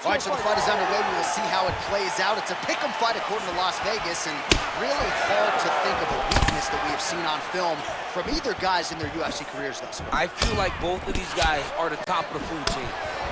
All right, so the fight is underway. We will see how it plays out. It's a pick'em fight according to Las Vegas, and really hard to think of a weakness that we have seen on film from either guys in their UFC careers thus far. I feel like both of these guys are the top of the food chain.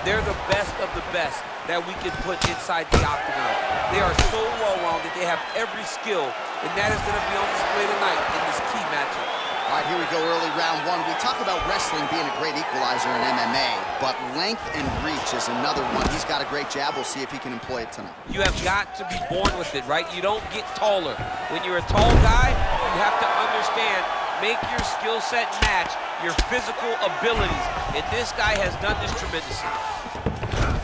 They're the best of the best that we could put inside the octagon. They are so well-rounded. They have every skill, and that is going to be on display tonight in this key matchup. All right, here we go, early round one. We talk about wrestling being a great equalizer in MMA, but length and reach is another one. He's got a great jab. We'll see if he can employ it tonight. You have got to be born with it, right? You don't get taller. When you're a tall guy, you have to understand, make your skill set match your physical abilities, and this guy has done this tremendously.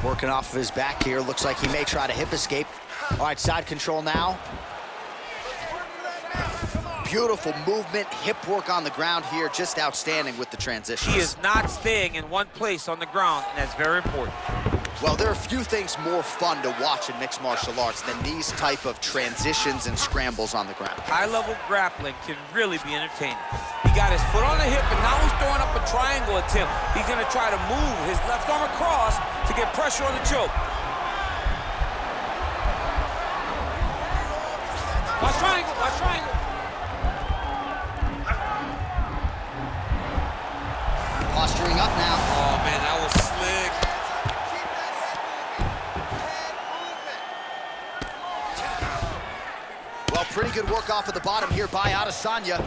Working off of his back here. Looks like he may try to hip escape. All right, side control now. Beautiful movement, hip work on the ground here, just outstanding with the transitions. He is not staying in one place on the ground, and that's very important. Well, there are few things more fun to watch in mixed martial arts than these type of transitions and scrambles on the ground. High-level grappling can really be entertaining. He got his foot on the hip, and now he's throwing up a triangle attempt. He's gonna try to move his left arm across to get pressure on the choke. Watch triangle, watch triangle. Posturing up now. Oh, man, that was slick. Well, pretty good work off of the bottom here by Adesanya.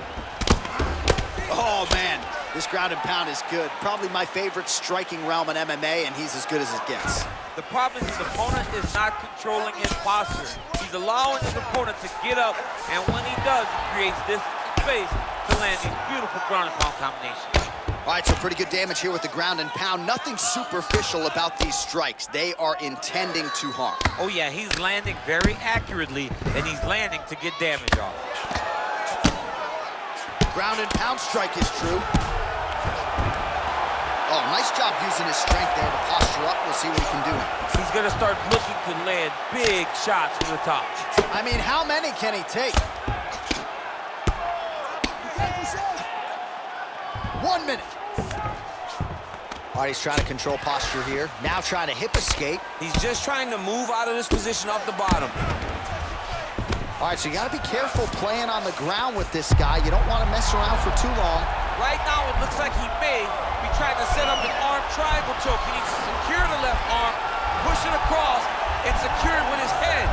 Oh, man, this ground and pound is good. Probably my favorite striking realm in MMA, and he's as good as it gets. The problem is his opponent is not controlling his posture. He's allowing his opponent to get up, and when he does, he creates this space to land these beautiful ground and pound combinations. All right, so pretty good damage here with the ground and pound. Nothing superficial about these strikes. They are intending to harm. Oh, yeah, he's landing very accurately, and he's landing to get damage off. Ground and pound strike is true. Oh, nice job using his strength there to posture up. We'll see what he can do now. He's going to start looking to land big shots from the top. I mean, how many can he take? 1 minute. All right, he's trying to control posture here. Now trying to hip escape. He's just trying to move out of this position off the bottom. All right, so you got to be careful playing on the ground with this guy. You don't want to mess around for too long. Right now, it looks like he may be trying to set up an arm triangle choke. He needs to secure the left arm, push it across, and secure it with his head.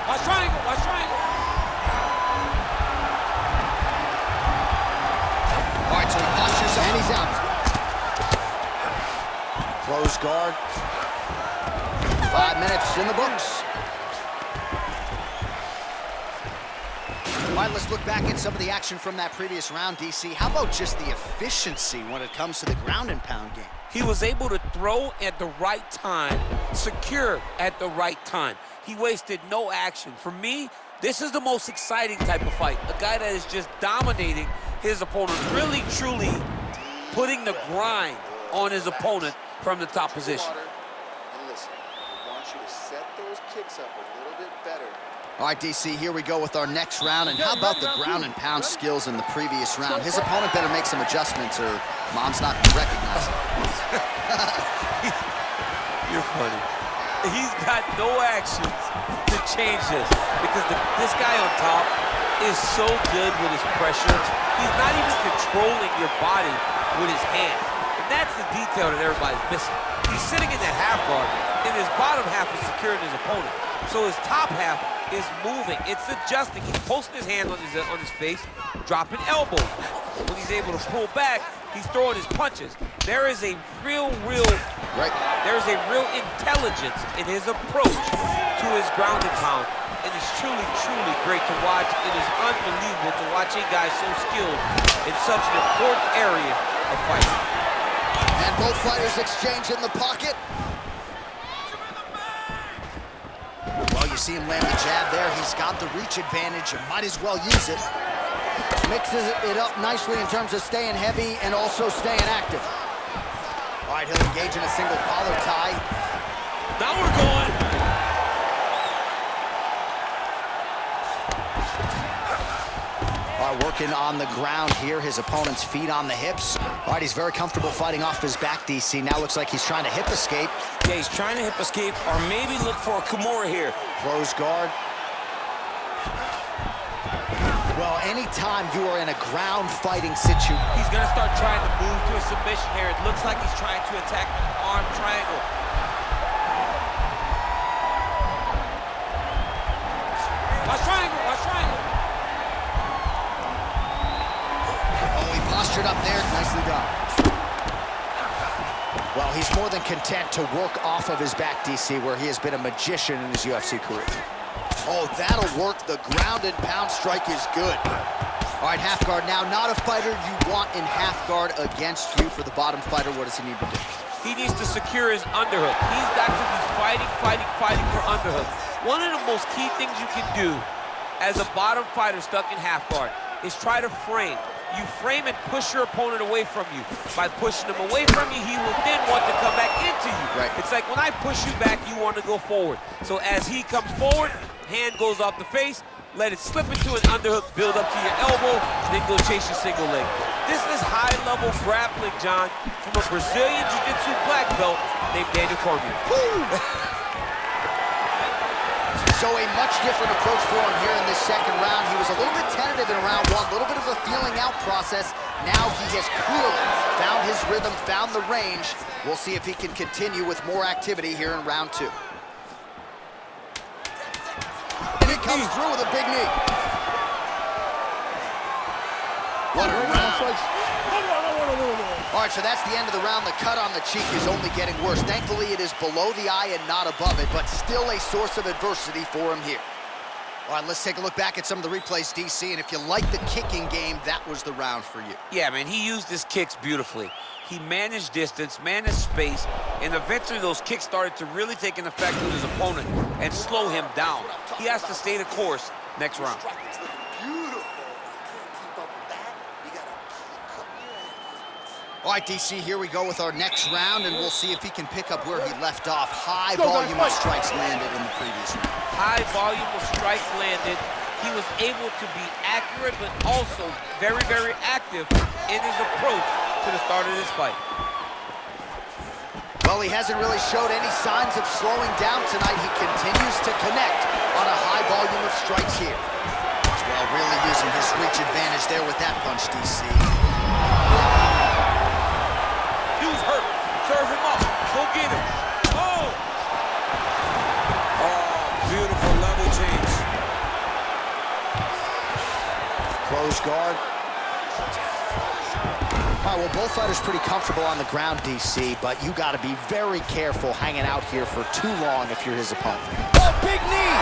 Watch triangle, watch triangle. All right, so he postures and he's out. Close guard. 5 minutes in the books. All right, let's look back at some of the action from that previous round, DC. How about just the efficiency when it comes to the ground and pound game? He was able to throw at the right time, secure at the right time. He wasted no action. For me, this is the most exciting type of fight. A guy that is just dominating his opponent, really, truly putting the grind on his opponent from the top position. And listen, I want you to set those kicks up a little bit better. All right, DC, here we go with our next round. And how about the ground and pound skills in the previous round? His opponent better make some adjustments or Mom's not going to recognize him. You're funny. He's got no actions to change this because this guy on top is so good with his pressure. He's not even controlling your body with his hand. And that's the detail that everybody's missing. He's sitting in the half guard, and his bottom half is securing his opponent. So his top half is moving. It's adjusting. He's posting his hand on his face, dropping elbows. When he's able to pull back, he's throwing his punches. There is a real intelligence in his approach to his ground and pound. And it's truly, truly great to watch. It is unbelievable to watch a guy so skilled in such an important area of fighting. And both fighters exchange in the pocket. Well, you see him land the jab there. He's got the reach advantage. You might as well use it. Mixes it up nicely in terms of staying heavy and also staying active. All right, he'll engage in a single collar tie. Now we're going. All right, working working on the ground here. His opponent's feet on the hips. All right, he's very comfortable fighting off his back, DC. Now looks like he's trying to hip escape. Yeah, he's trying to hip escape or maybe look for a Kimura here. Close guard. Well, anytime you are in a ground fighting situation, he's going to start trying to move to a submission here. It looks like he's trying to attack an arm triangle. Watch triangle, watch triangle. Oh, he postured up there. Nicely done. Well, he's more than content to work off of his back, DC, where he has been a magician in his UFC career. Oh, that'll work. The ground and pound strike is good. All right, half guard now. Not a fighter you want in half guard against you. For the bottom fighter, what does he need to do? He needs to secure his underhook. He's got to be fighting for underhook. One of the most key things you can do as a bottom fighter stuck in half guard is try to frame. You frame and push your opponent away from you. By pushing him away from you, he will then want to come back into you. Right. It's like when I push you back, you want to go forward. So as he comes forward, hand goes off the face, let it slip into an underhook, build up to your elbow, then go chase your single leg. This is high-level grappling, John, from a Brazilian Jiu-Jitsu black belt named Daniel Cormier. So a much different approach for him here in this second round. He was a little bit tentative in round one, a little bit of a feeling out process. Now he has clearly found his rhythm, found the range. We'll see if he can continue with more activity here in round two. And he comes through with a big knee. What a round. All right, so that's the end of the round. The cut on the cheek is only getting worse. Thankfully, it is below the eye and not above it, but still a source of adversity for him here. All right, let's take a look back at some of the replays, DC, and if you like the kicking game, that was the round for you. Yeah, man, he used his kicks beautifully. He managed distance, managed space, and eventually those kicks started to really take an effect on his opponent and slow him down. He has to stay the course next round. All right, DC, here we go with our next round, and we'll see if he can pick up where he left off. High volume of strikes landed in the previous round. High volume of strikes landed. He was able to be accurate, but also very, very active in his approach to the start of this fight. Well, he hasn't really showed any signs of slowing down tonight. He continues to connect on a high volume of strikes here. Well, really using his reach advantage there with that punch, DC. Serve him up. Go get him. Oh! Oh, beautiful level change. Close guard. All right, well, both fighters pretty comfortable on the ground, DC, but you got to be very careful hanging out here for too long if you're his opponent. Oh, big knee!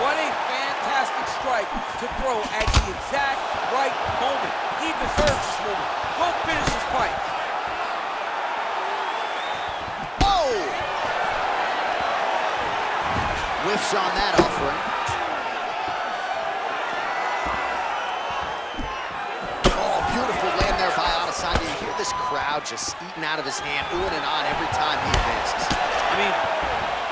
What a fantastic strike to throw at the exact right moment. He deserves this moment. Go finish this fight. Whiffs on that offering. Oh, beautiful land there by Adesanya. You hear this crowd just eating out of his hand, oohing and on every time he advances. I mean,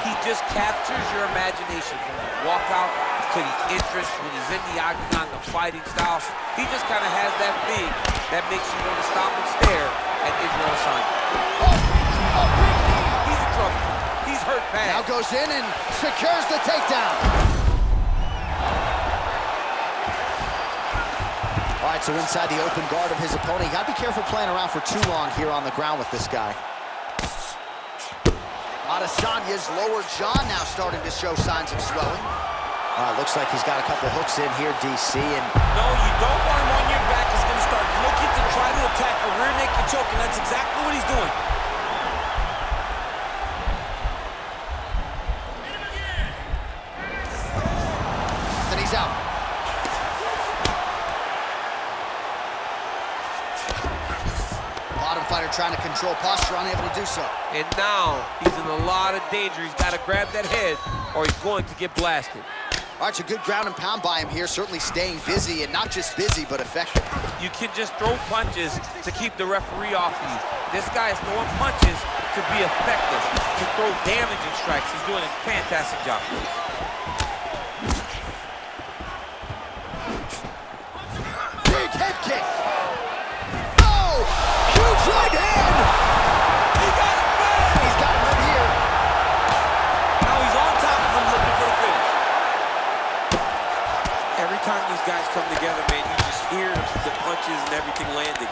he just captures your imagination from the walkout to the entrance when he's in the octagon, the fighting style. He just kind of has that thing that makes you want to stop and stare at Israel Adesanya. He's in trouble. He's hurt bad. Now goes in and secures the takedown. All right, so inside the open guard of his opponent. You gotta be careful playing around for too long here on the ground with this guy. Adesanya's lower jaw now starting to show signs of swelling. Looks like he's got a couple hooks in here, DC. And no, you don't want him on your back. He's gonna start looking to try to attack a rear naked choke, and that's exactly what he's doing. He's out. Bottom fighter trying to control posture, unable to do so. And now he's in a lot of danger. He's got to grab that head or he's going to get blasted. All right, so good ground and pound by him here, certainly staying busy, and not just busy, but effective. You can just throw punches to keep the referee off you. This guy is throwing punches to be effective, to throw damaging strikes. He's doing a fantastic job. right hand! He got it back! He's got him right here. Now he's on top of him looking for the finish. Every time these guys come together, man, you just hear the punches and everything landing.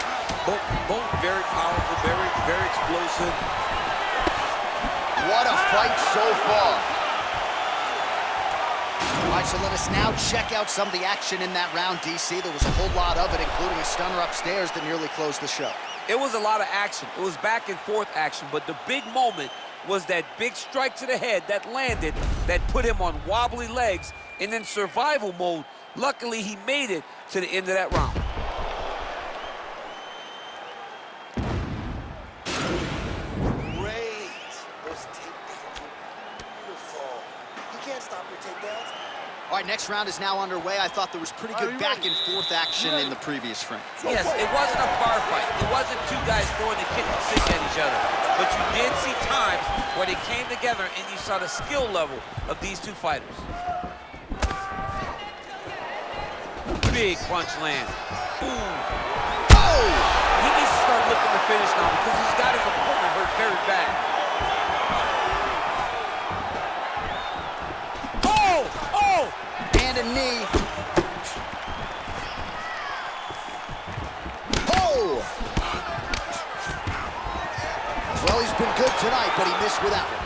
Both very powerful, very explosive. What a fight so far. All right, so let us now check out some of the action in that round, DC. There was a whole lot of it, including a stunner upstairs that nearly closed the show. It was a lot of action. It was back and forth action, but the big moment was that big strike to the head that landed, that put him on wobbly legs, and in survival mode. Luckily, he made it to the end of that round. Great. Those takedowns were beautiful. You can't stop your takedowns. All right, next round is now underway. I thought there was pretty good back and forth action in the previous frame. Yes, it wasn't a bar fight. It wasn't two guys throwing the kitchen sink at each other. But you did see times where they came together and you saw the skill level of these two fighters. Big punch land. Ooh. Oh! He needs to start looking to finish now because he's got his opponent hurt very bad. Oh! And a knee. Oh! Well, he's been good tonight, but he missed with that one.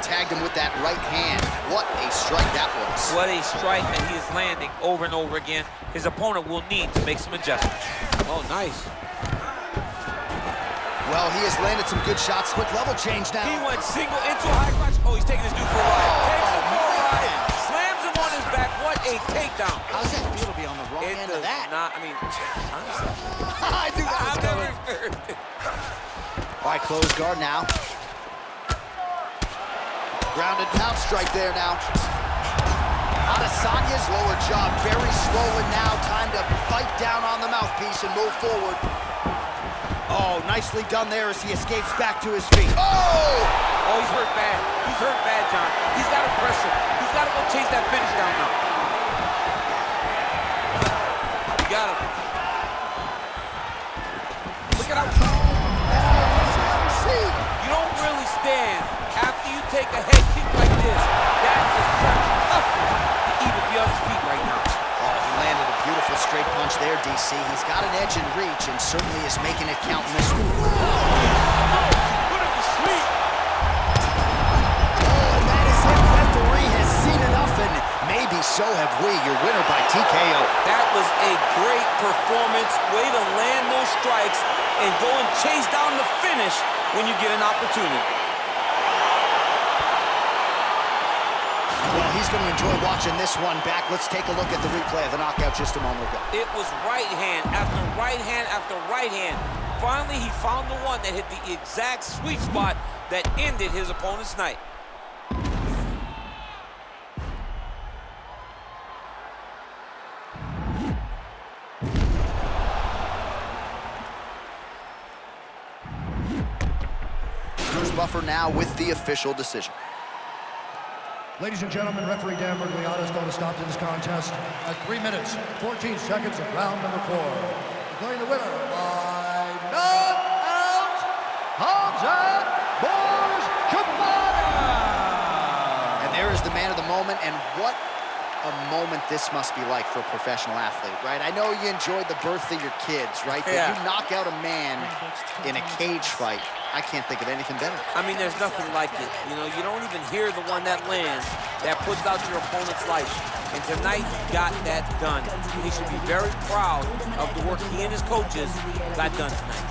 Tagged him with that right hand. What a strike that was. What a strike that he is landing over and over again. His opponent will need to make some adjustments. Oh, nice. Well, he has landed some good shots. Quick level change now. He went single into a high crotch. Oh, he's taking his dude for a ride. Takes him for a ride. Slams him on his back. What a takedown. How does that feel to be on the wrong end of that? I mean, honestly. I knew that was coming. All right, closed guard now. Grounded pound strike there now. Adesanya's lower jaw very swollen now. Time to bite down on the mouthpiece and move forward. Oh, nicely done there as he escapes back to his feet. Oh! Oh, he's hurt bad. He's hurt bad, John. He's got to press him. He's got to go chase that finish down now. You got him. Look at how... You don't really stand after you take a head kick like this. That is such toughness to even be on his feet right now. Oh, he landed a beautiful straight punch there, DC. He's got an edge in reach and certainly is making it count in this one. Put him to sleep. Oh, and that is it. Referee has seen enough, and maybe so have we. Your winner by TKO. That was a great performance. Way to land those strikes and go and chase down the finish when you get an opportunity. Well, he's going to enjoy watching this one back. Let's take a look at the replay of the knockout just a moment ago. It was right hand after right hand after right hand. Finally, he found the one that hit the exact sweet spot that ended his opponent's night. Bruce Buffer now with the official decision. Ladies and gentlemen, referee Dan Mergliata is going to stop this contest at 3 minutes, 14 seconds of round number 4. Declaring the winner by knockout, Khamzat Chimaev! And there is the man of the moment, and what a moment this must be like for a professional athlete, right? I know you enjoyed the birth of your kids, right? But Yeah. you knock out a man in a cage fight. I can't think of anything better. I mean, there's nothing like it. You know, you don't even hear the one that lands, that puts out your opponent's life. And tonight, he got that done. He should be very proud of the work he and his coaches got done tonight.